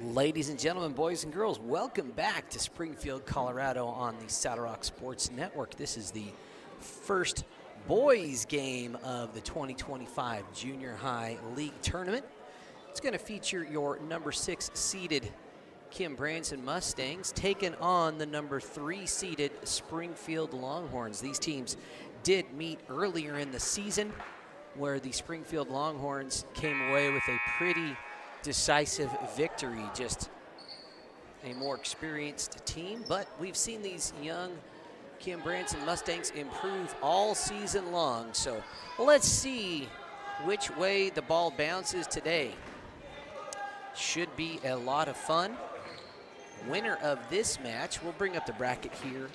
Ladies and gentlemen, boys and girls, welcome back to Springfield, Colorado on the Saddle Rock Sports Network. This is the first boys game of the 2025 Junior High League Tournament. It's going to feature your number 6 seeded Branson Mustangs taking on the number 3 seeded Springfield Longhorns. These teams did meet earlier in the season where the Springfield Longhorns came away with a pretty decisive victory, just a more experienced team. But we've seen these young Branson Mustangs improve all season long. So let's see which way the ball bounces today. Should be a lot of fun. Winner of this match, we'll bring up the bracket here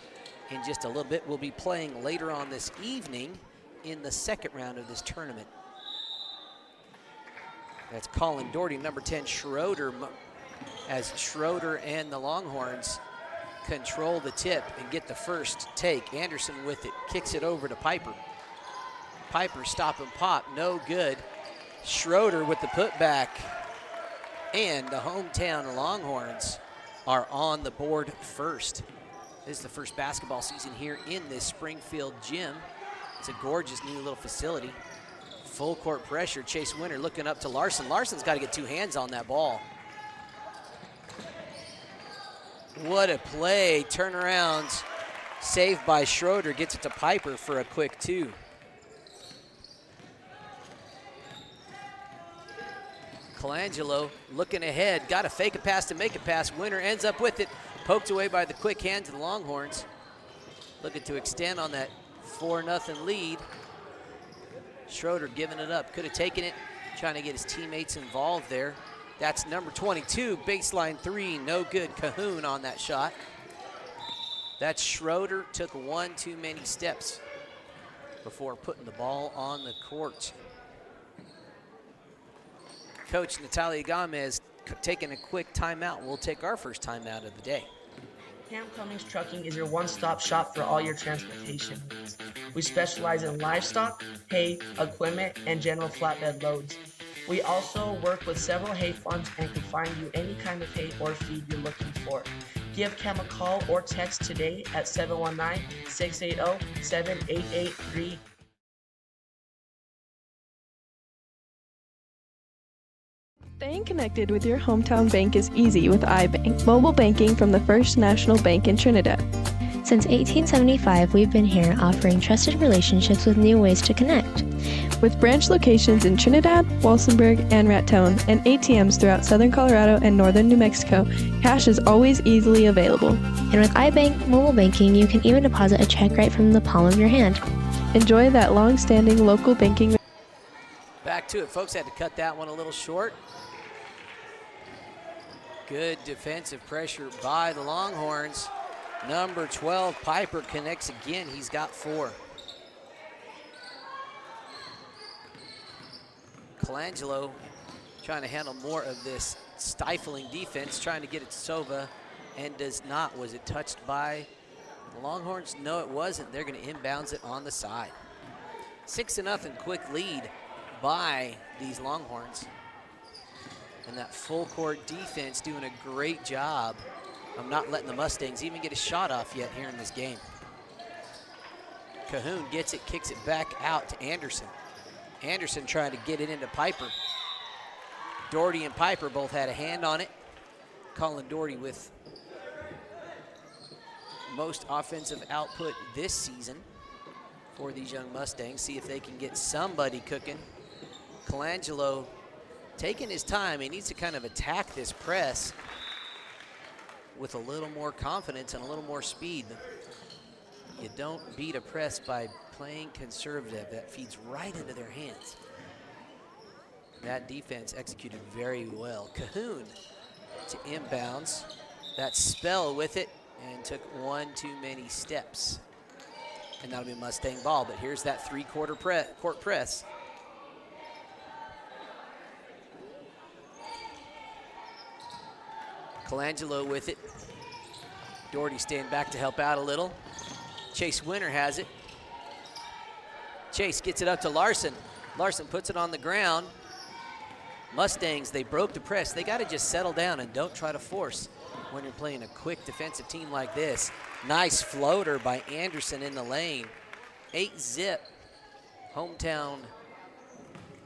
in just a little bit. We'll be playing later on this evening in the second round of this tournament. That's Colin Doherty, number 10, Schroeder, as Schroeder and the Longhorns control the tip and get the first take. Anderson with it, kicks it over to Piper. Piper stop and pop, no good. Schroeder with the putback, and the hometown Longhorns are on the board first. This is the first basketball season here in this Springfield gym. It's a gorgeous new little facility. Full court pressure. Chase Winter looking up to Larson. Larson's got to get 2 hands on that ball. What a play. Turnaround. Saved by Schroeder. Gets it to Piper for a quick 2. Colangelo looking ahead. Got to fake a pass to make a pass. Winter ends up with it. Poked away by the quick hands of the Longhorns. Looking to extend on that 4-0 lead. Schroeder giving it up, could have taken it, trying to get his teammates involved there. That's number 22, baseline 3, no good. Cahoon on that shot. That's Schroeder, took 1 too many steps before putting the ball on the court. Coach Natalia Gomez taking a quick timeout. We'll take our first timeout of the day. Cummings Trucking is your one-stop shop for all your transportation needs. We specialize in livestock, hay, equipment, and general flatbed loads. We also work with several hay farms and can find you any kind of hay or feed you're looking for. Give Cam a call or text today at 719-680-7883. Staying connected with your hometown bank is easy with iBank, mobile banking from the First National Bank in Trinidad. Since 1875, we've been here offering trusted relationships with new ways to connect. With branch locations in Trinidad, Walsenburg, and Raton, and ATMs throughout southern Colorado and northern New Mexico, cash is always easily available. And with iBank mobile banking, you can even deposit a check right from the palm of your hand. Enjoy that long-standing local banking. Back to it, folks. Had to cut that one a little short. Good defensive pressure by the Longhorns. Number 12, Piper, connects again. He's got 4. Colangelo trying to handle more of this stifling defense, trying to get it to Sova, and does not. Was it touched by the Longhorns? No, it wasn't. They're going to inbounds it on the side. 6-0 quick lead by these Longhorns. And that full court defense doing a great job of not letting the Mustangs even get a shot off yet here in this game. Cahoon gets it, kicks it back out to Anderson. Anderson trying to get it into Piper. Doherty and Piper both had a hand on it. Colin Doherty with most offensive output this season for these young Mustangs. See if they can get somebody cooking. Colangelo taking his time. He needs to kind of attack this press with a little more confidence and a little more speed. You don't beat a press by playing conservative. That feeds right into their hands. That defense executed very well. Cahoon to inbounds. That Spell with it and took 1 too many steps. And that'll be a Mustang ball, but here's that 3-quarter court press. Colangelo with it. Doherty staying back to help out a little. Chase Winter has it. Chase gets it up to Larson. Larson puts it on the ground. Mustangs, they broke the press. They got to just settle down and don't try to force when you're playing a quick defensive team like this. Nice floater by Anderson in the lane. 8-zip. Hometown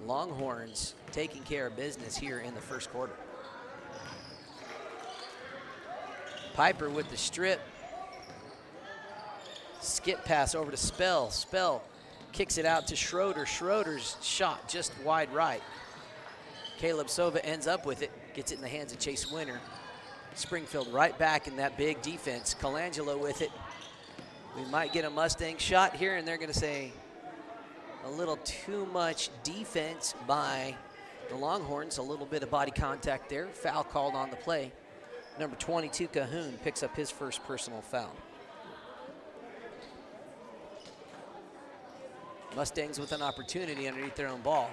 Longhorns taking care of business here in the first quarter. Piper with the strip. Skip pass over to Spell. Spell kicks it out to Schroeder. Schroeder's shot just wide right. Caleb Sova ends up with it, gets it in the hands of Chase Winter. Springfield right back in that big defense. Colangelo with it. We might get a Mustang shot here, and they're going to say a little too much defense by the Longhorns. A little bit of body contact there. Foul called on the play. Number 22, Cahoon, picks up his first personal foul. Mustangs with an opportunity underneath their own ball.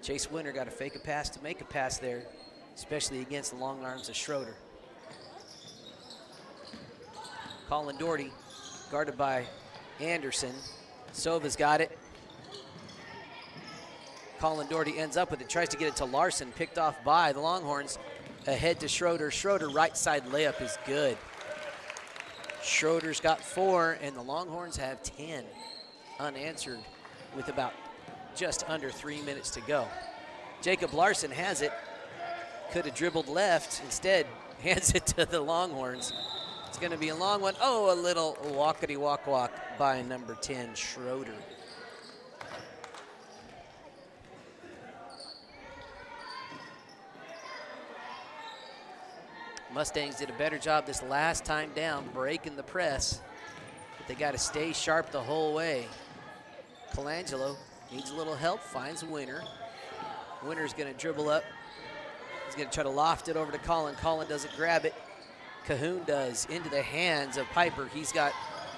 Chase Winter got to fake a pass to make a pass there, especially against the long arms of Schroeder. Colin Doherty guarded by Anderson. Sova's got it. Colin Doherty ends up with it, tries to get it to Larson, picked off by the Longhorns. Ahead to Schroeder. Schroeder right side layup is good. Schroeder's got 4, and the Longhorns have 10 unanswered with about just under 3 minutes to go. Jacob Larson has it. Could have dribbled left. Instead, hands it to the Longhorns. It's going to be a long one. Oh, a little walkity-walk by number 10, Schroeder. Mustangs did a better job this last time down, breaking the press. But they got to stay sharp the whole way. Colangelo needs a little help, finds Winter. Winter's going to dribble up. He's going to try to loft it over to Colin. Colin doesn't grab it. Cahoon does, into the hands of Piper. He's got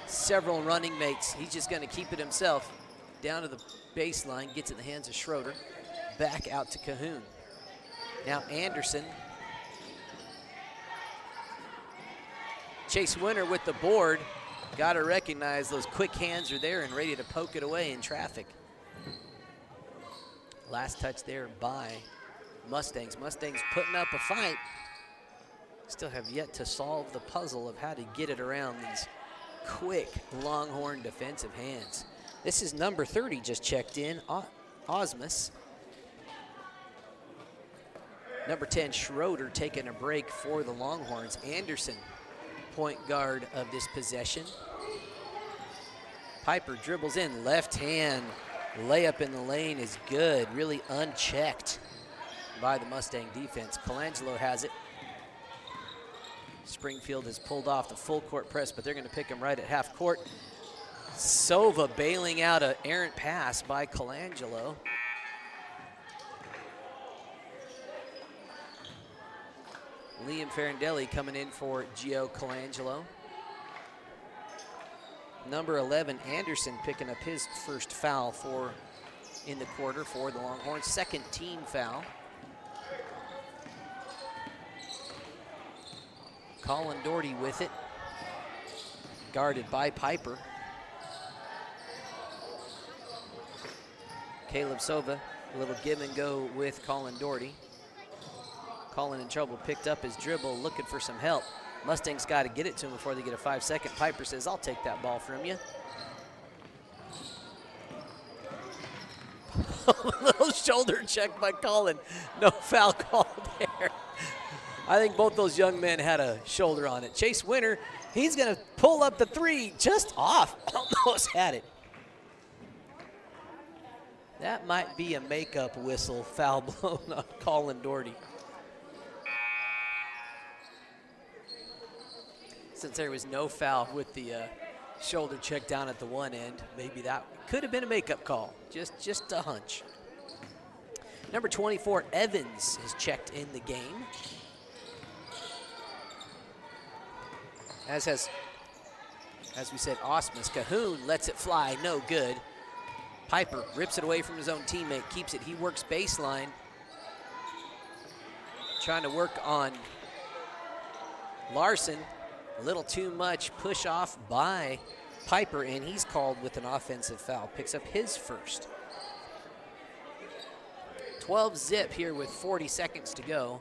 several running mates. He's just going to keep it himself. Down to the baseline, gets in the hands of Schroeder. Back out to Cahoon. Now Anderson. Chase Winter with the board. Got to recognize those quick hands are there and ready to poke it away in traffic. Last touch there by Mustangs. Mustangs putting up a fight. Still have yet to solve the puzzle of how to get it around these quick Longhorn defensive hands. This is number 30 just checked in, Osmus. Number 10, Schroeder, taking a break for the Longhorns. Anderson, point guard of this possession. Piper dribbles in, left hand layup in the lane is good, really unchecked by the Mustang defense. Colangelo has it. Springfield has pulled off the full court press, but they're going to pick him right at half court. Sova bailing out an errant pass by Colangelo. Liam Farindelli coming in for Gio Colangelo. Number 11, Anderson, picking up his first foul in the quarter for the Longhorns. Second team foul. Colin Doherty with it. Guarded by Piper. Caleb Sova, a little give and go with Colin Doherty. Colin in trouble, picked up his dribble, looking for some help. Mustangs got to get it to him before they get a 5-second. Piper says, I'll take that ball from you. A little shoulder check by Colin. No foul call there. I think both those young men had a shoulder on it. Chase Winter, he's going to pull up the 3, just off. Almost had it. That might be a makeup whistle, foul blown on Colin Doherty. Since there was no foul with the shoulder check down at the one end, maybe that could have been a makeup call. Just a hunch. Number 24, Evans, is checked in the game. As we said, Osmus. Cahoon lets it fly, no good. Piper rips it away from his own teammate, keeps it. He works baseline. Trying to work on Larson. A little too much push off by Piper, and he's called with an offensive foul. Picks up his first. 12-zip here with 40 seconds to go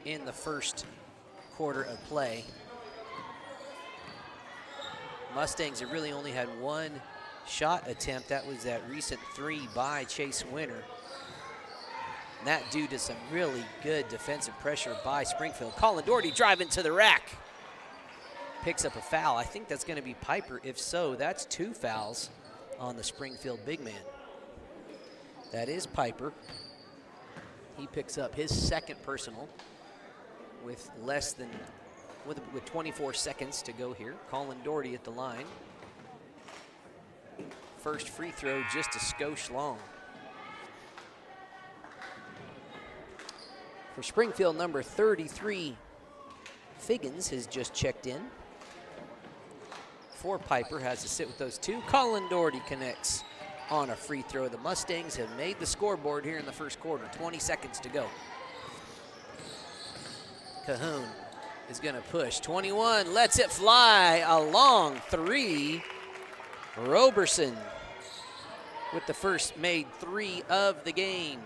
in the first quarter of play. Mustangs have really only had one shot attempt. That was that recent three by Chase Winter. And that due to some really good defensive pressure by Springfield. Colin Doherty driving to the rack. Picks up a foul. I think that's going to be Piper. If so, that's 2 fouls on the Springfield big man. That is Piper. He picks up his second personal with with 24 seconds to go here. Colin Doherty at the line. First free throw just a skosh long. For Springfield, number 33, Figgins has just checked in. For Piper, has to sit with those two. Colin Doherty connects on a free throw. The Mustangs have made the scoreboard here in the first quarter. 20 seconds to go. Cahoon is going to push. 21, lets it fly. A long three. Roberson with the first made three of the game.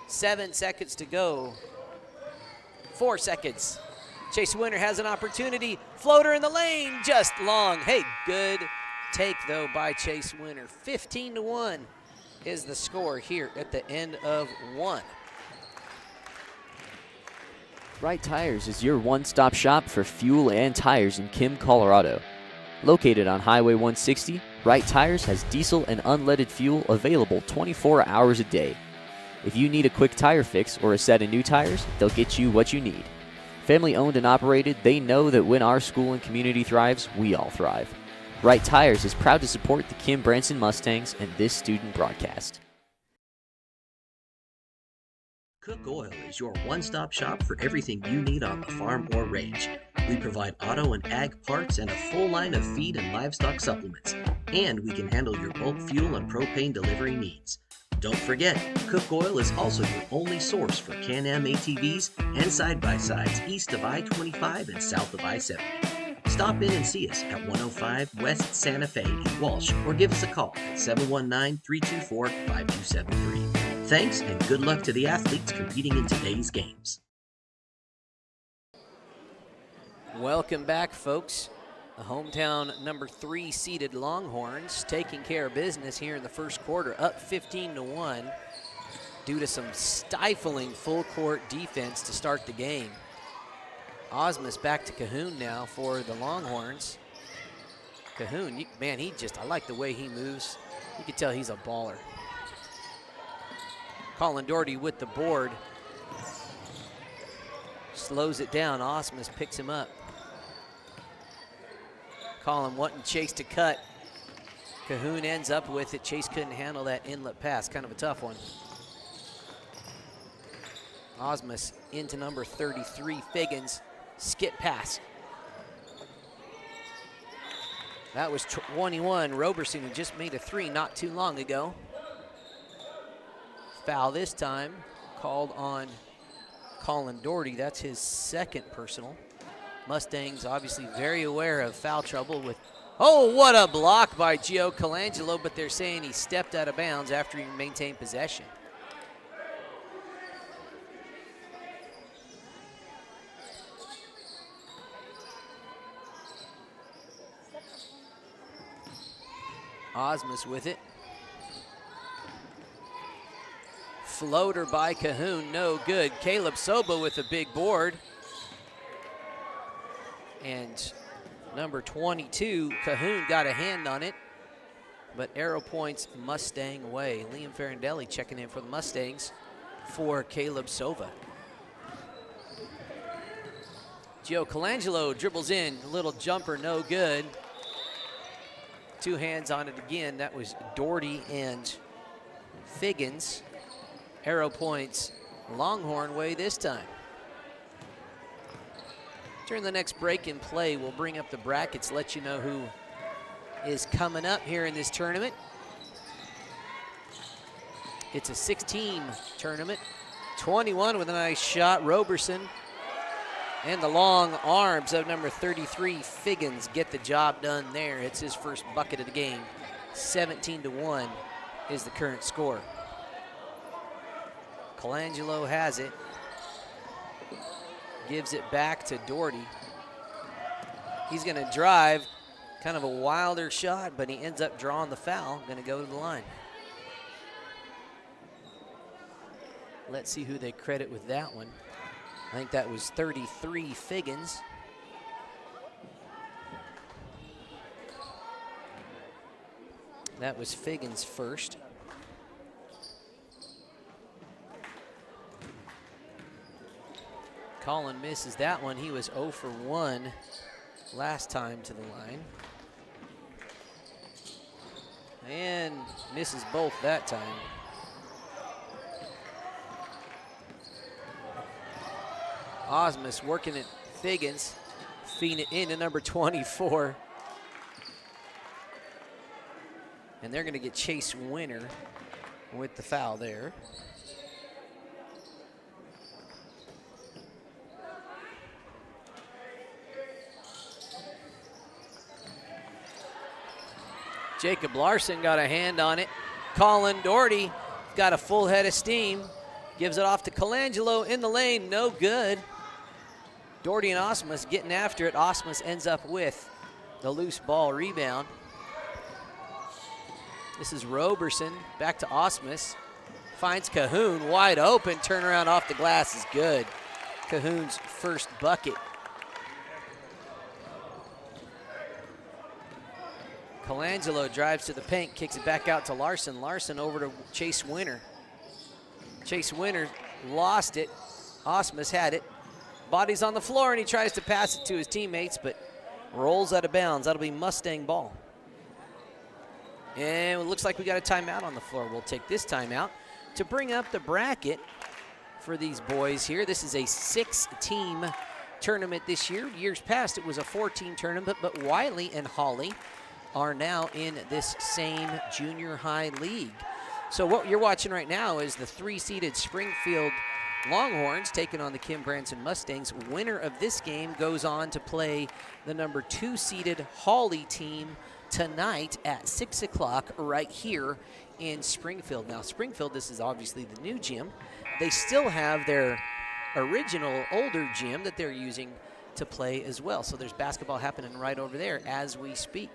7 seconds to go. 4 seconds. Chase Winter has an opportunity. Floater in the lane, just long. Hey, good take though by Chase Winter. 15-1 is the score here at the end of one. Wright Tires is your one-stop shop for fuel and tires in Kim, Colorado. Located on Highway 160, Wright Tires has diesel and unleaded fuel available 24 hours a day. If you need a quick tire fix or a set of new tires, they'll get you what you need. Family owned and operated, they know that when our school and community thrives, we all thrive. Wright Tires is proud to support the Kim Branson Mustangs and this student broadcast. Cook Oil is your one-stop shop for everything you need on the farm or range. We provide auto and ag parts and a full line of feed and livestock supplements. And we can handle your bulk fuel and propane delivery needs. Don't forget, Cook Oil is also your only source for Can-Am ATVs and side-by-sides east of I-25 and south of I-70. Stop in and see us at 105 West Santa Fe in Walsh or give us a call at 719-324-5273. Thanks and good luck to the athletes competing in today's games. Welcome back, folks. The hometown number 3 seeded Longhorns taking care of business here in the first quarter, up 15-1 due to some stifling full court defense to start the game. Osmus back to Cahoon now for the Longhorns. Cahoon, man, I like the way he moves. You can tell he's a baller. Colin Doherty with the board. Slows it down. Osmus picks him up. Colin wanting Chase to cut. Cahoon ends up with it. Chase couldn't handle that inlet pass. Kind of a tough one. Osmus into number 33, Figgins. Skip pass. That was 21. Roberson, who just made a 3 not too long ago. Foul this time called on Colin Doherty. That's his second personal. Mustangs obviously very aware of foul trouble with, oh, what a block by Gio Colangelo, but they're saying he stepped out of bounds after he maintained possession. Osmus with it. Floater by Cahoon, no good. Caleb Soba with a big board. And number 22, Cahoon got a hand on it, but arrow points Mustang way. Liam Farindelli checking in for the Mustangs for Caleb Sova. Gio Colangelo dribbles in, a little jumper, no good. 2 hands on it again. That was Doherty and Figgins. Arrow points Longhorn way this time. During the next break in play, we'll bring up the brackets, let you know who is coming up here in this tournament. It's a 6-team tournament. 21 with a nice shot, Roberson. And the long arms of number 33, Figgins, get the job done there. It's his first bucket of the game. 17-1 is the current score. Colangelo has it. Gives it back to Doherty. He's going to drive. Kind of a wilder shot, but he ends up drawing the foul. Going to go to the line. Let's see who they credit with that one. I think that was 33 Figgins. That was Figgins first. Colin misses that one. He was 0 for 1 last time to the line. And misses both that time. Osmus working at Figgins, feeding it into number 24. And they're going to get Chase Winter with the foul there. Jacob Larson got a hand on it. Colin Doherty got a full head of steam. Gives it off to Colangelo in the lane, no good. Doherty and Osmus getting after it. Osmus ends up with the loose ball rebound. This is Roberson, back to Osmus. Finds Cahoon wide open, turnaround off the glass is good. Cahoon's first bucket. Colangelo drives to the paint, kicks it back out to Larson. Larson over to Chase Winter. Chase Winter lost it. Osmus had it. Body's on the floor, and he tries to pass it to his teammates, but rolls out of bounds. That'll be Mustang ball. And it looks like we got a timeout on the floor. We'll take this timeout to bring up the bracket for these boys here. This is a 6-team tournament this year. Years past, it was a 4-team tournament, but Wiley and Hawley are now in this same junior high league. So what you're watching right now is the 3-seeded Springfield Longhorns taking on the Kim Branson Mustangs. Winner of this game goes on to play the number 2-seeded Hawley team tonight at 6 o'clock right here in Springfield. Now Springfield, this is obviously the new gym. They still have their original older gym that they're using to play as well. So there's basketball happening right over there as we speak.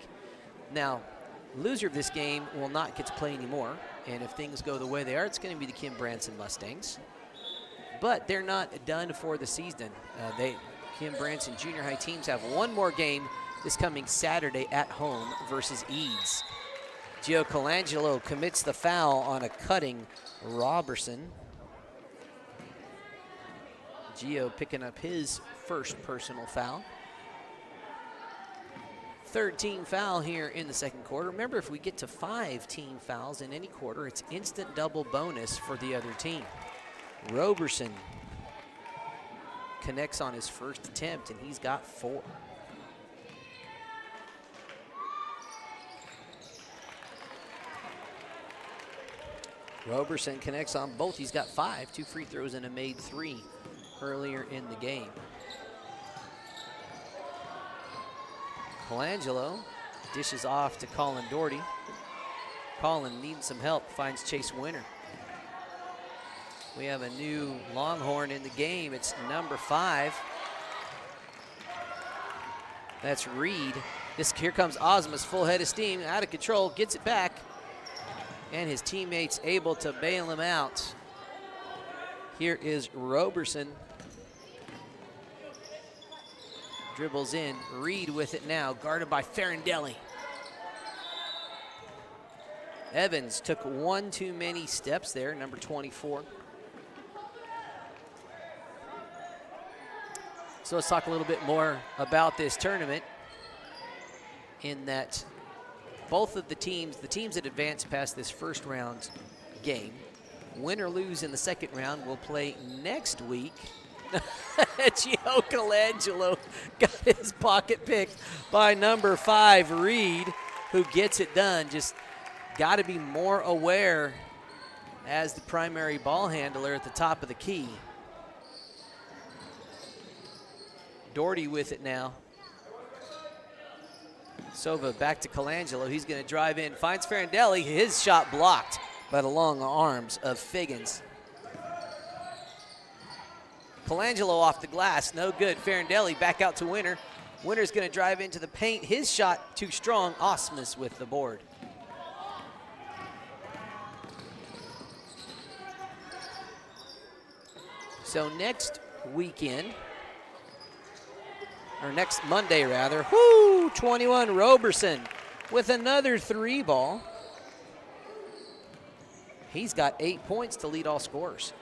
Now, loser of this game will not get to play anymore. And if things go the way they are, it's going to be the Kim Branson Mustangs. But they're not done for the season. Kim Branson junior high teams have one more game this coming Saturday at home versus Eads. Gio Colangelo commits the foul on a cutting Robertson. Gio picking up his first personal foul. Third team foul here in the second quarter. Remember, if we get to 5 team fouls in any quarter, it's instant double bonus for the other team. Roberson connects on his first attempt, and he's got 4. Roberson connects on both. He's got 5, 2 free throws and a made 3 earlier in the game. Colangelo dishes off to Colin Doherty. Colin needs some help, finds Chase Winter. We have a new Longhorn in the game. It's number 5. That's Reed. Here comes Osmus, full head of steam, out of control, gets it back. And his teammates able to bail him out. Here is Roberson. Dribbles in, Reed with it now, guarded by Farindelli. Evans took one too many steps there, number 24. So let's talk a little bit more about this tournament, in that both of the teams that advance past this first round game, win or lose in the second round, will play next week. Gio Colangelo got his pocket picked by number 5, Reed, who gets it done. Just got to be more aware as the primary ball handler at the top of the key. Doherty with it now. Sova back to Colangelo. He's going to drive in, finds Farindelli. His shot blocked by the long arms of Figgins. Colangelo off the glass, no good. Farindelli back out to Winter. Winter's going to drive into the paint. His shot too strong. Osmus with the board. So next weekend, or next Monday rather, 21 Roberson with another 3 ball. He's got 8 points to lead all scorers.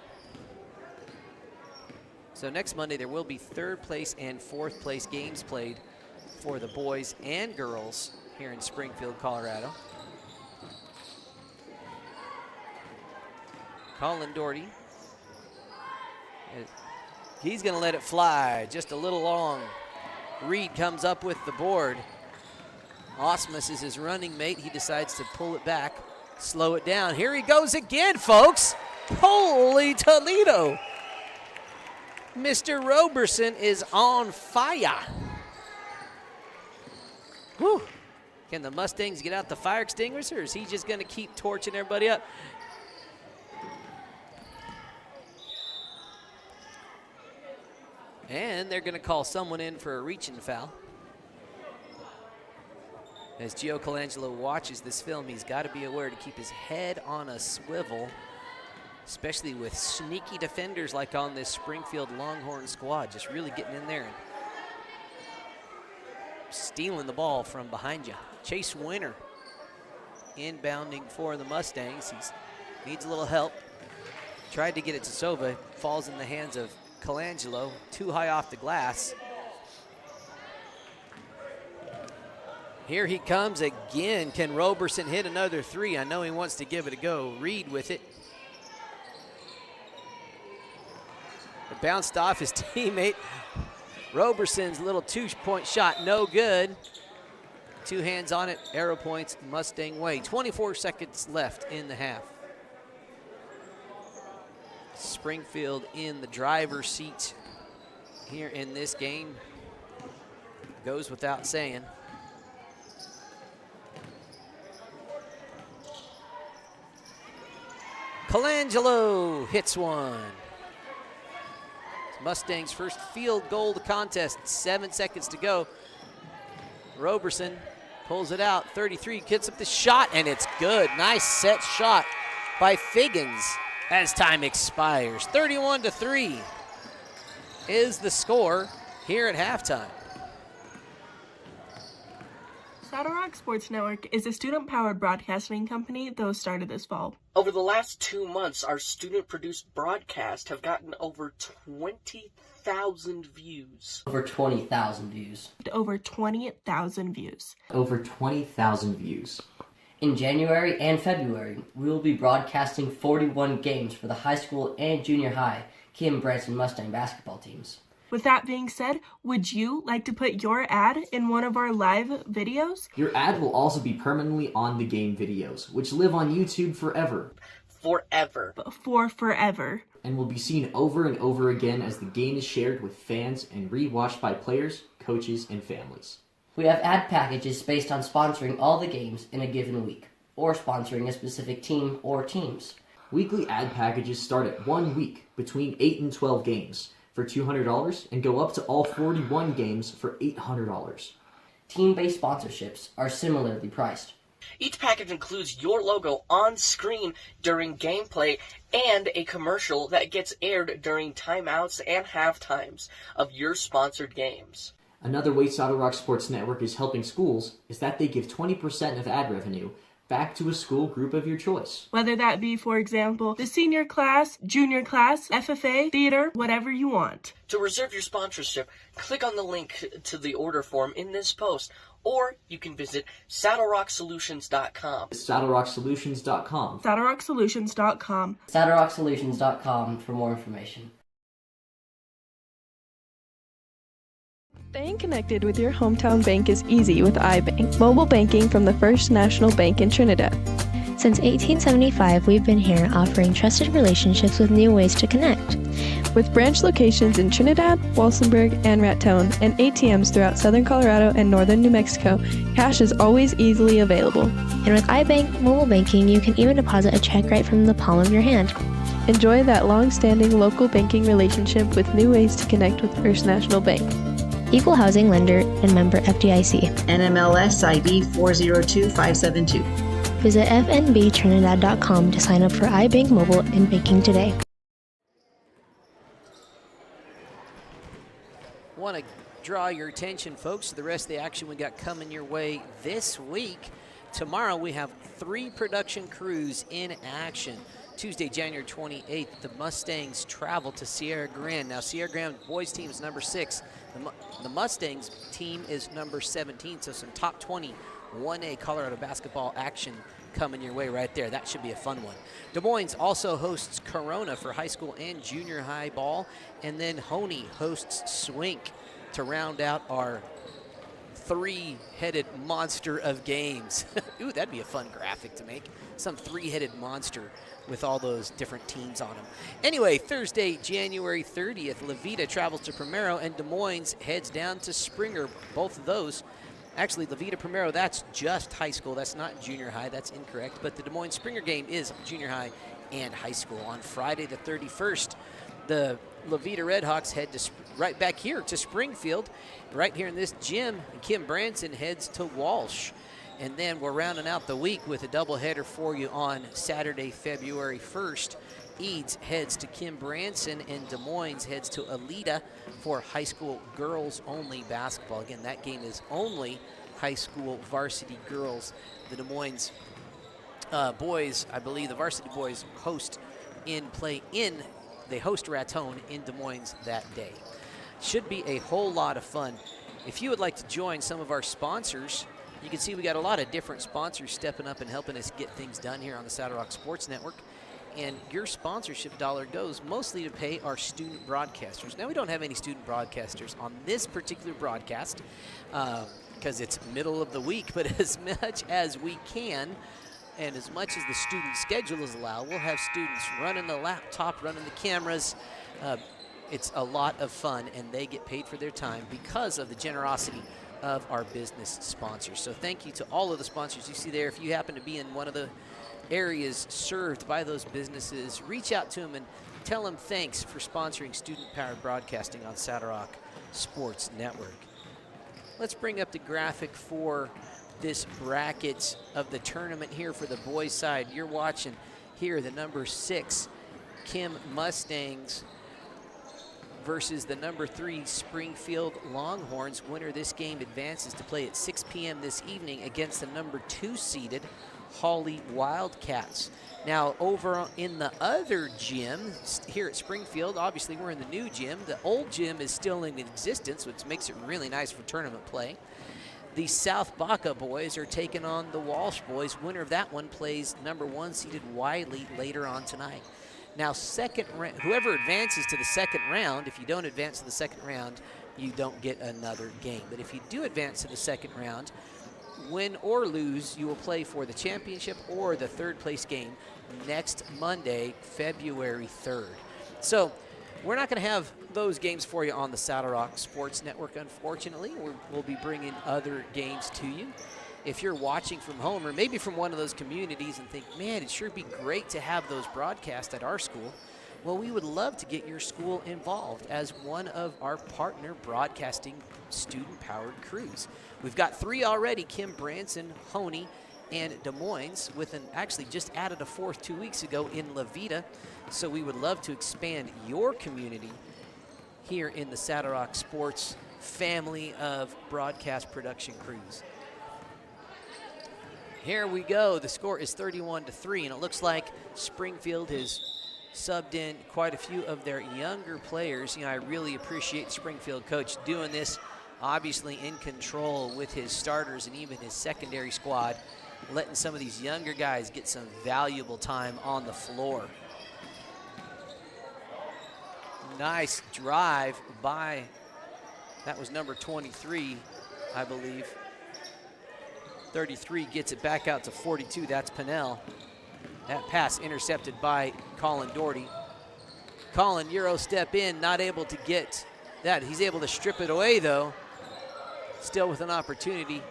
So next Monday there will be 3rd place and 4th place games played for the boys and girls here in Springfield, Colorado. Colin Doherty. He's going to let it fly just a little long. Reed comes up with the board. Osmus is his running mate. He decides to pull it back, slow it down. Here he goes again, folks. Holy Toledo. Mr. Roberson is on fire. Whew. Can the Mustangs get out the fire extinguisher, or is he just going to keep torching everybody up? And they're going to call someone in for a reaching foul. As Gio Colangelo watches this film, he's got to be aware to keep his head on a swivel, especially with sneaky defenders like on this Springfield Longhorn squad, just really getting in there and stealing the ball from behind you. Chase Winter inbounding for the Mustangs. He needs a little help. Tried to get it to Sova, falls in the hands of Colangelo, too high off the glass. Here he comes again. Can Roberson hit another 3? I know he wants to give it a go. Reed with it. It bounced off his teammate. Roberson's little 2-point shot, no good. 2 hands on it, arrow points Mustang way. 24 seconds left in the half. Springfield in the driver's seat here in this game. Goes without saying. Colangelo hits one. Mustangs' first field goal of the contest. 7 seconds to go. Roberson pulls it out. 33 gets up the shot, and it's good. Nice set shot by Figgins as time expires. 31-3 is the score here at halftime. Saddle Rock Sports Network is a student-powered broadcasting company that was started this fall. Over the last 2 months, our student-produced broadcasts have gotten over 20,000 views. Over 20,000 views. Over 20,000 views. Over 20,000 views. In January and February, we will be broadcasting 41 games for the high school and junior high Kim Branson Mustang basketball teams. With that being said, would you like to put your ad in one of our live videos? Your ad will also be permanently on the game videos, which live on YouTube forever. Forever. For forever. And will be seen over and over again as the game is shared with fans and rewatched by players, coaches, and families. We have ad packages based on sponsoring all the games in a given week, or sponsoring a specific team or teams. Weekly ad packages start at 1 week, between 8 and 12 games, for $200 and go up to all 41 games for $800. Team-based sponsorships are similarly priced. Each package includes your logo on screen during gameplay and a commercial that gets aired during timeouts and halftimes of your sponsored games. Another way Saddle Rock Sports Network is helping schools is that they give 20% of ad revenue back to a school group of your choice. Whether that be, for example, the senior class, junior class, FFA, theater, whatever you want. To reserve your sponsorship, click on the link to the order form in this post, or you can visit SaddleRockSolutions.com. SaddleRockSolutions.com. SaddleRockSolutions.com. SaddleRockSolutions.com for more information. Staying connected with your hometown bank is easy with iBank, mobile banking from the First National Bank in Trinidad. Since 1875, we've been here offering trusted relationships with new ways to connect. With branch locations in Trinidad, Walsenburg, and Raton, and ATMs throughout southern Colorado and northern New Mexico, cash is always easily available. And with iBank mobile banking, you can even deposit a check right from the palm of your hand. Enjoy that long-standing local banking relationship with new ways to connect with First National Bank. Equal housing lender and member FDIC. NMLS ID 402572. Visit fnbtrinidad.com to sign up for iBank Mobile and banking today. Want to draw your attention, folks, to the rest of the action we got coming your way this week. Tomorrow we have 3 production crews in action. Tuesday, January 28th, the Mustangs travel to Sierra Grande. Now, Sierra Grande boys team is number 6. The Mustangs team is number 17, so some top 20 1A Colorado basketball action coming your way right there. That should be a fun one. Des Moines also hosts Corona for high school and junior high ball, and then Honey hosts Swink to round out our 3-headed monster of games. Ooh, that'd be a fun graphic to make. Some 3-headed monster with all those different teams on them. Anyway, Thursday, January 30th, Levita travels to Primero, and Des Moines heads down to Springer. Both of those, actually, Levita Primero, that's just high school. That's not junior high. That's incorrect. But the Des Moines Springer game is junior high and high school. On Friday the 31st, the Levita Redhawks head to right back here to Springfield, right here in this gym. Kim Branson heads to Walsh. And then we're rounding out the week with a doubleheader for you on Saturday, February 1st. Eads heads to Kim Branson, and Des Moines heads to Alita for high school girls only basketball. Again, that game is only high school varsity girls. The Des Moines boys, I believe the varsity boys host they host Raton in Des Moines that day. Should be a whole lot of fun. If you would like to join some of our sponsors, you can see we got a lot of different sponsors stepping up and helping us get things done here on the Saddle Rock Sports Network. And your sponsorship dollar goes mostly to pay our student broadcasters. Now, we don't have any student broadcasters on this particular broadcast because it's middle of the week, but as much as we can and as much as the student schedules allow, we'll have students running the laptop, running the cameras. It's a lot of fun, and they get paid for their time because of the generosity of our business sponsors. So thank you to all of the sponsors you see there. If you happen to be in one of the areas served by those businesses, reach out to them and tell them thanks for sponsoring student-powered broadcasting on Saddle Rock Sports Network. Let's bring up the graphic for this bracket of the tournament here for the boys side. You're watching here the number 6 Kim Mustangs versus the number 3 Springfield Longhorns. Winner of this game advances to play at 6 p.m. this evening against the number 2 seeded Hawley Wildcats. Now, over in the other gym here at Springfield, obviously we're in the new gym. The old gym is still in existence, which makes it really nice for tournament play. The South Baca boys are taking on the Walsh boys. Winner of that one plays number 1 seeded Wiley later on tonight. Now, whoever advances to the second round, if you don't advance to the second round, you don't get another game. But if you do advance to the second round, win or lose, you will play for the championship or the third place game next Monday, February 3rd. So we're not going to have those games for you on the Saddle Rock Sports Network, unfortunately. We'll be bringing other games to you. If you're watching from home or maybe from one of those communities and think, man, it'd sure be great to have those broadcast at our school, well, we would love to get your school involved as one of our partner broadcasting student-powered crews. We've got 3 already, Kim Branson, Honey, and Des Moines, actually just added a 4th 2 weeks ago in Levita. So we would love to expand your community here in the Saddle Rock Sports family of broadcast production crews. Here we go. The score is 31-3, and it looks like Springfield has subbed in quite a few of their younger players. You know, I really appreciate the Springfield coach doing this, obviously in control with his starters and even his secondary squad, letting some of these younger guys get some valuable time on the floor. Nice drive by, that was number 23, I believe. 33 gets it back out to 42. That's Pinnell. That pass intercepted by Colin Doherty. Colin, Euro step in, not able to get that. He's able to strip it away, though. Still with an opportunity.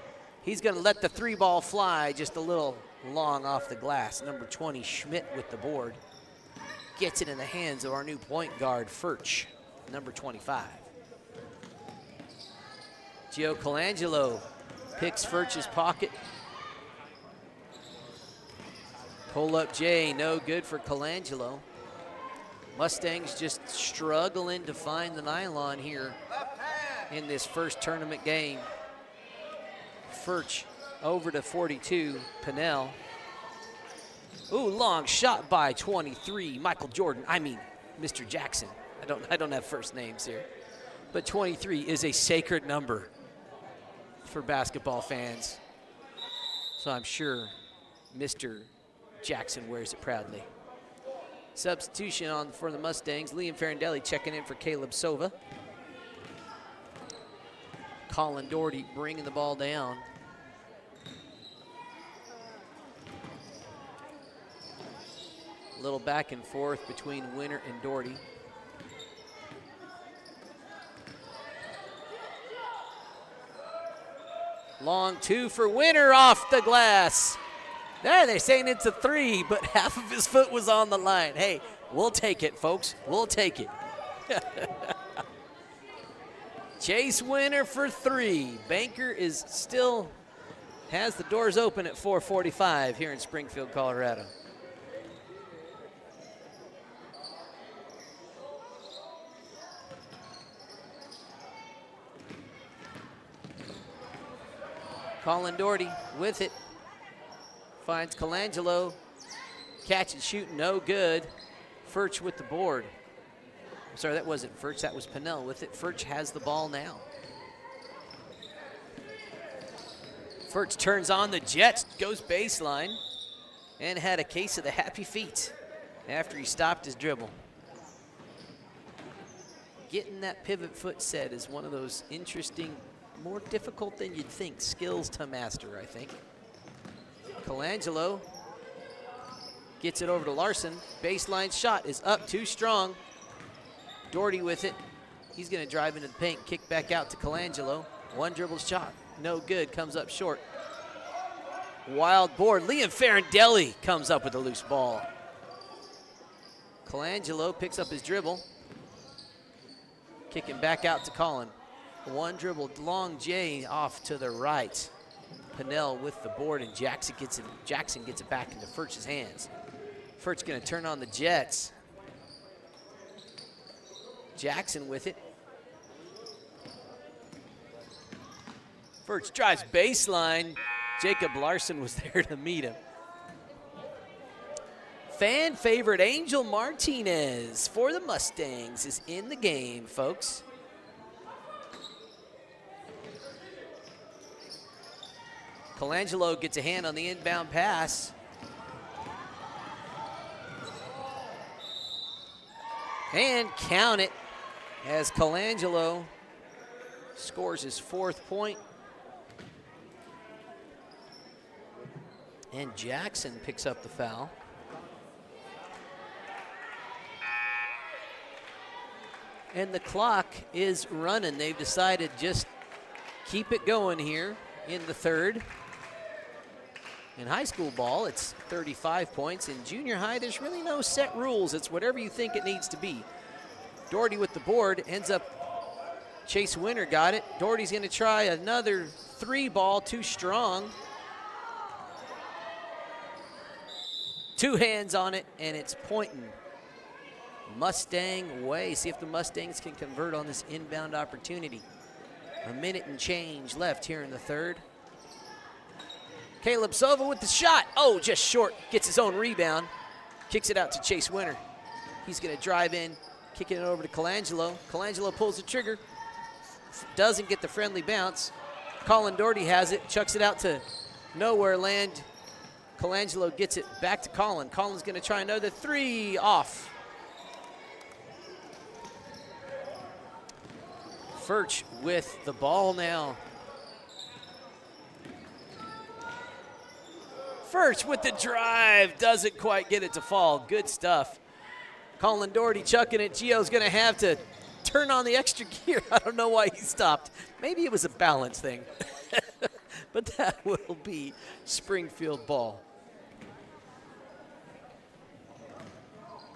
He's going to let the 3 ball fly just a little long off the glass. Number 20, Schmidt with the board. gets it in the hands of our new point guard, Furch, number 25. Gio Colangelo picks Furch's pocket. Pull up J, no good for Colangelo. Mustangs just struggling to find the nylon here in this first tournament game. Furch over to 42, Pinnell. Ooh, long shot by 23, Michael Jordan. I mean, Mr. Jackson. I don't have first names here. But 23 is a sacred number for basketball fans. So I'm sure Mr. Jackson wears it proudly. Substitution on for the Mustangs. Liam Farindelli checking in for Caleb Sova. Colin Doherty bringing the ball down. A little back and forth between Winter and Doherty. Long two for Winter, off the glass. There, they're saying it's a three, but half of his foot was on the line. Hey, we'll take it, folks. We'll take it. Chase Winter for three. Banker is still has the doors open at 4:45 here in Springfield, Colorado. Colin Doherty with it. Finds Colangelo. Catch and shoot, no good. Furch with the board. I'm sorry, that wasn't Furch, that was Pinnell with it. Furch has the ball now. Furch turns on the Jets, goes baseline, and had a case of the happy feet after he stopped his dribble. Getting that pivot foot set is one of those interesting, more difficult than you'd think, skills to master, I think. Colangelo gets it over to Larson. Baseline shot is up, too strong. Doherty with it. He's going to drive into the paint, kick back out to Colangelo. One dribble shot, no good, comes up short. Wild board, Liam Farindelli comes up with a loose ball. Colangelo picks up his dribble. Kicking back out to Colin. One dribble, long J off to the right. Pinnell with the board, and Jackson gets it back into Furch's hands. Furch going to turn on the Jets. Jackson with it. Furch drives baseline. Jacob Larson was there to meet him. Fan favorite Angel Martinez for the Mustangs is in the game, folks. Colangelo gets a hand on the inbound pass. And count it as Colangelo scores his fourth point. And Jackson picks up the foul. And the clock is running. They've decided just keep it going here in the third. In high school ball, it's 35 points. In junior high, there's really no set rules. It's whatever you think it needs to be. Doherty with the board, ends up, Chase Winter got it. Doherty's gonna try another three ball, too strong. Two hands on it, and it's pointing Mustang way. See if the Mustangs can convert on this inbound opportunity. A minute and change left here in the third. Caleb Sova with the shot. Oh, just short. Gets his own rebound. Kicks it out to Chase Winter. He's going to drive in, kicking it over to Colangelo. Colangelo pulls the trigger. Doesn't get the friendly bounce. Colin Doherty has it. Chucks it out to nowhere land. Colangelo gets it back to Colin. Colin's going to try another three. Off. Furch with the ball now. Furch with the drive, doesn't quite get it to fall. Good stuff. Colin Doherty chucking it. Gio's going to have to turn on the extra gear. I don't know why he stopped. Maybe it was a balance thing. But that will be Springfield ball.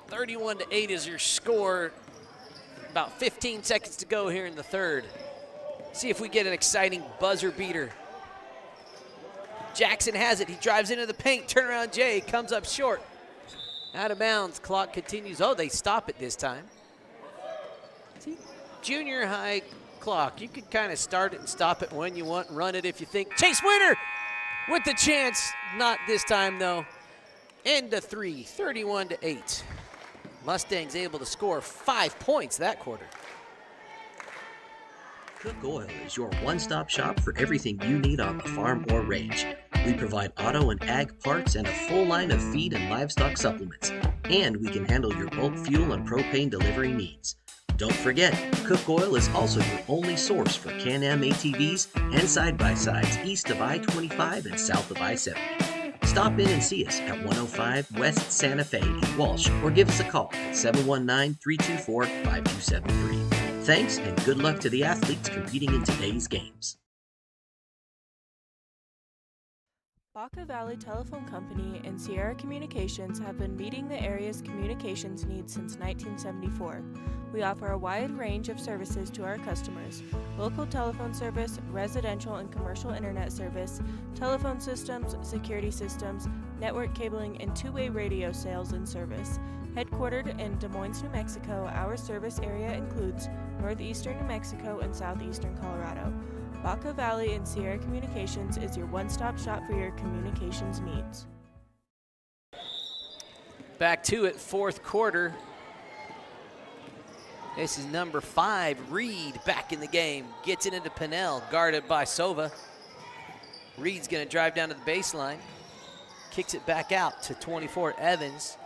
31-8 is your score. About 15 seconds to go here in the third. See if we get an exciting buzzer beater. Jackson has it. He drives into the paint. Turnaround Jay comes up short. Out of bounds. Clock continues. Oh, they stop it this time. See, junior high clock. You could kind of start it and stop it when you want, run it if you think. Chase Winter with the chance. Not this time, though. End of three, 31-8. Mustangs able to score 5 points that quarter. Cook Oil is your one-stop shop for everything you need on the farm or range. We provide auto and ag parts and a full line of feed and livestock supplements. And we can handle your bulk fuel and propane delivery needs. Don't forget, Cook Oil is also your only source for Can-Am ATVs and side-by-sides east of I-25 and south of I-70. Stop in and see us at 105 West Santa Fe in Walsh or give us a call at 719-324-5273. Thanks and good luck to the athletes competing in today's games. Baca Valley Telephone Company and Sierra Communications have been meeting the area's communications needs since 1974. We offer a wide range of services to our customers: local telephone service, residential and commercial internet service, telephone systems, security systems, network cabling, and two-way radio sales and service. Headquartered in Des Moines, New Mexico, our service area includes northeastern New Mexico and southeastern Colorado. Baca Valley and Sierra Communications is your one-stop shop for your communications needs. Back to it, fourth quarter. This is number 5, Reed, back in the game. Gets it into Pinnell, guarded by Sova. Reed's gonna drive down to the baseline. Kicks it back out to 24, Evans.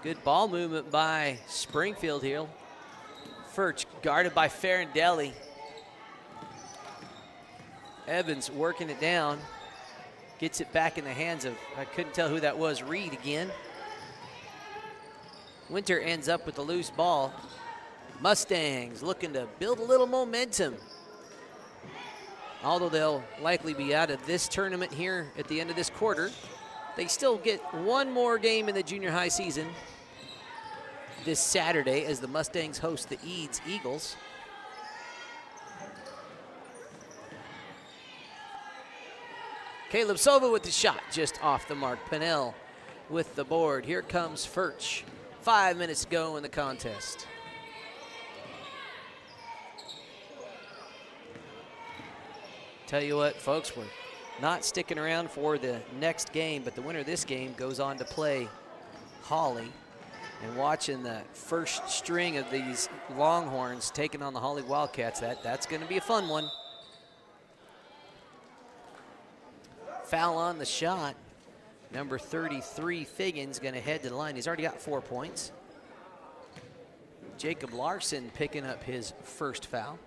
Good ball movement by Springfield here. Furch guarded by Farindelli. Evans working it down. Gets it back in the hands of, I couldn't tell who that was, Reed again. Winter ends up with the loose ball. Mustangs looking to build a little momentum. Although they'll likely be out of this tournament here at the end of this quarter, they still get one more game in the junior high season this Saturday as the Mustangs host the Eads Eagles. Caleb Sova with the shot just off the mark. Pinnell with the board. Here comes Furch. 5 minutes to go in the contest. Tell you what, folks, we're not sticking around for the next game, but the winner of this game goes on to play Holly. And watching the first string of these Longhorns taking on the Holly Wildcats, that's going to be a fun one. Foul on the shot. Number 33, Figgins, going to head to the line. He's already got 4 points. Jacob Larson picking up his first foul.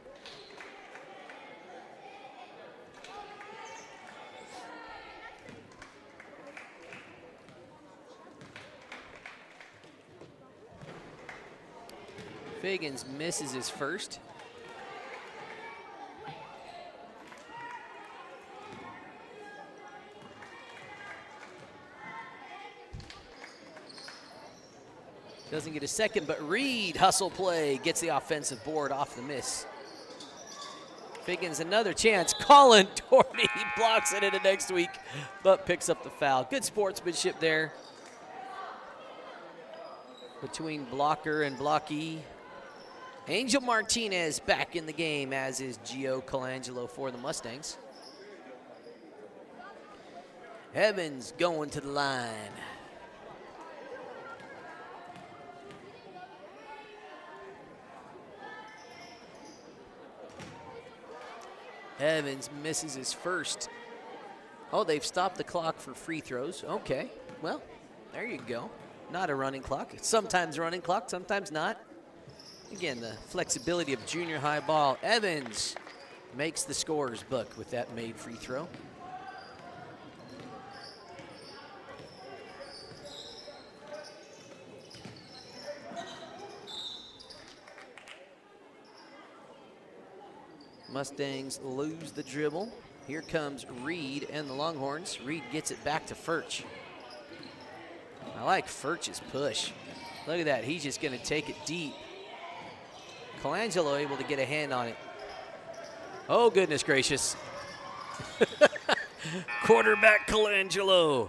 Figgins misses his first. Doesn't get a second, but Reed, hustle play, gets the offensive board off the miss. Figgins, another chance. Colin Doherty blocks it into next week, but picks up the foul. Good sportsmanship there between blocker and blockee. Angel Martinez back in the game, as is Gio Colangelo for the Mustangs. Evans going to the line. Evans misses his first. Oh, they've stopped the clock for free throws. Okay, well, there you go. Not a running clock. It's sometimes a running clock, sometimes not. Again, the flexibility of junior high ball. Evans makes the scorer's book with that made free throw. Mustangs lose the dribble. Here comes Reed and the Longhorns. Reed gets it back to Furch. like Furch's push. Look at that. He's just going to take it deep. Colangelo able to get a hand on it. Oh, goodness gracious. Quarterback Colangelo.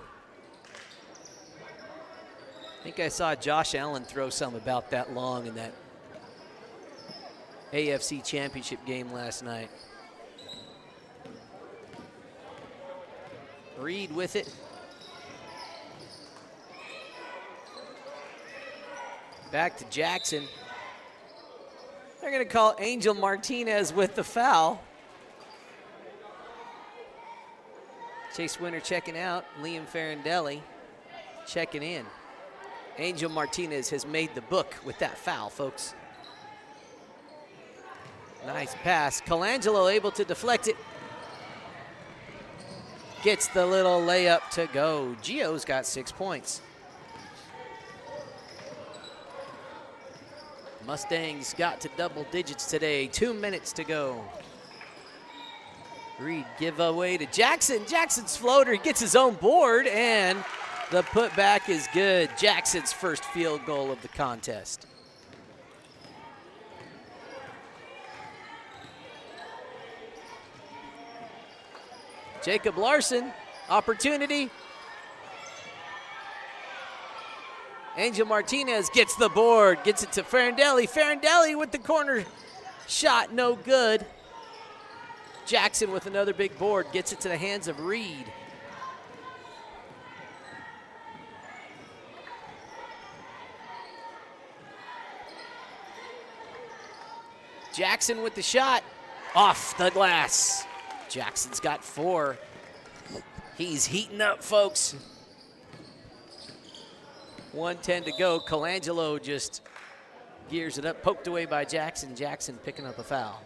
I think I saw Josh Allen throw some about that long in that AFC Championship game last night. Reed with it. Back to Jackson. They're going to call Angel Martinez with the foul. Chase Winter checking out. Liam Farindelli checking in. Angel Martinez has made the book with that foul, folks. Nice pass. Colangelo able to deflect it. Gets the little layup to go. Gio's got 6 points. Mustangs got to double digits today. 2 minutes to go. Reed give away to Jackson. Jackson's floater gets his own board, and the putback is good. Jackson's first field goal of the contest. Jacob Larson, opportunity. Angel Martinez gets the board, gets it to Farindelli. Farindelli with the corner shot, no good. Jackson with another big board, gets it to the hands of Reed. Jackson with the shot, off the glass. Jackson's got 4. He's heating up, folks. 1:10 to go. Colangelo just gears it up, poked away by Jackson. Jackson picking up a foul.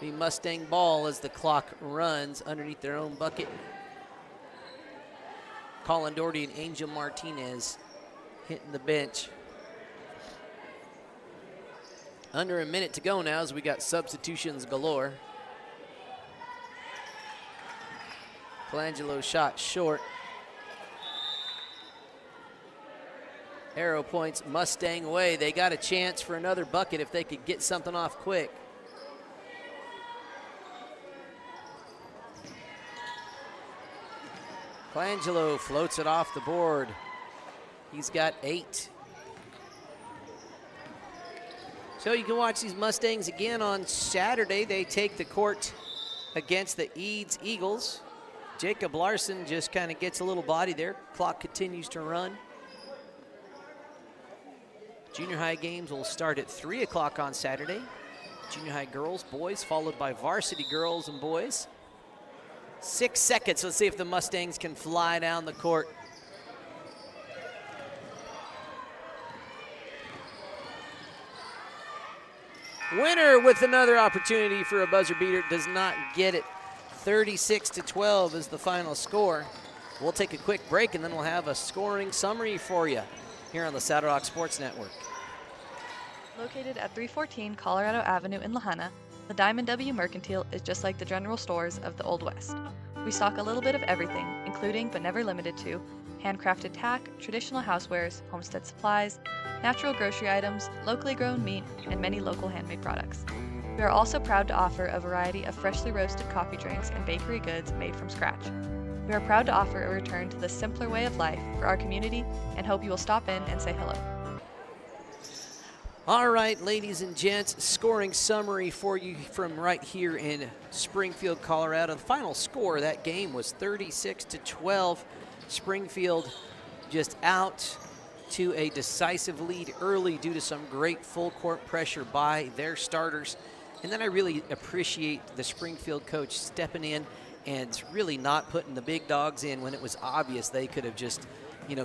The Mustang ball as the clock runs underneath their own bucket. Colin Doherty and Angel Martinez hitting the bench. Under a minute to go now as we got substitutions galore. Colangelo shot short. Arrow points Mustang away. They got a chance for another bucket if they could get something off quick. Colangelo floats it off the board. He's got 8. So you can watch these Mustangs again on Saturday. They take the court against the Eads Eagles. Jacob Larson just kind of gets a little body there. Clock continues to run. Junior high games will start at 3 o'clock on Saturday. Junior high girls, boys, followed by varsity girls and boys. 6 seconds. Let's see if the Mustangs can fly down the court. Winner with another opportunity for a buzzer beater. Does not get it. 36-12 is the final score. We'll take a quick break, and then we'll have a scoring summary for you here on the Saddle Rock Sports Network. Located at 314 Colorado Avenue in Lahaina, the Diamond W Mercantile is just like the general stores of the Old West. We stock a little bit of everything, including but never limited to handcrafted tack, traditional housewares, homestead supplies, natural grocery items, locally grown meat, and many local handmade products. We are also proud to offer a variety of freshly roasted coffee drinks and bakery goods made from scratch. We are proud to offer a return to the simpler way of life for our community and hope you will stop in and say hello. All right, ladies and gents, scoring summary for you from right here in Springfield, Colorado. The final score of that game was 36-12. Springfield just out to a decisive lead early due to some great full court pressure by their starters. And then I really appreciate the Springfield coach stepping in and really not putting the big dogs in when it was obvious they could have just,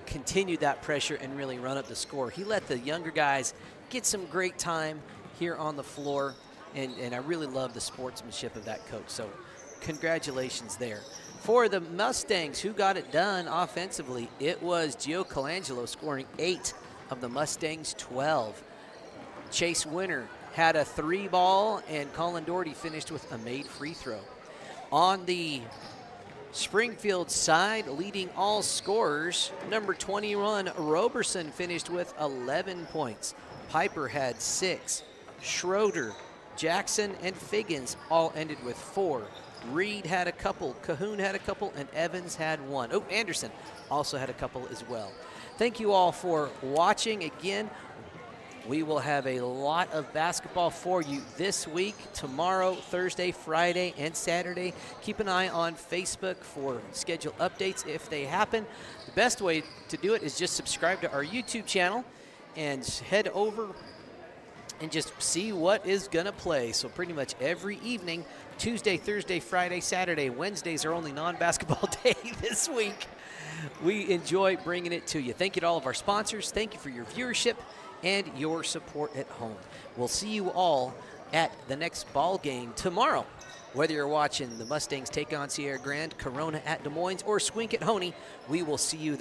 continued that pressure and really run up the score. He let the younger guys get some great time here on the floor, and I really love the sportsmanship of that coach. So congratulations there. For the Mustangs, who got it done offensively, it was Gio Colangelo scoring 8 of the Mustangs' 12. Chase Winter had a 3-ball, and Colin Doherty finished with a made free throw. On the Springfield side leading all scorers. Number 21, Roberson, finished with 11 points. Piper had 6. Schroeder, Jackson, and Figgins all ended with 4. Reed had a couple, Cahoon had a couple, and Evans had 1. Oh, Anderson also had a couple as well. Thank you all for watching. Again, we will have a lot of basketball for you this week, tomorrow, Thursday, Friday, and Saturday. Keep an eye on Facebook for schedule updates if they happen. The best way to do it is just subscribe to our YouTube channel and head over and just see what is going to play. So pretty much every evening, Tuesday, Thursday, Friday, Saturday. Wednesdays are only non-basketball day this week. We enjoy bringing it to you. Thank you to all of our sponsors. Thank you for your viewership and your support at home. We'll see you all at the next ball game tomorrow. Whether you're watching the Mustangs take on Sierra Grande, Corona at Des Moines, or Swink at Honey, we will see you there.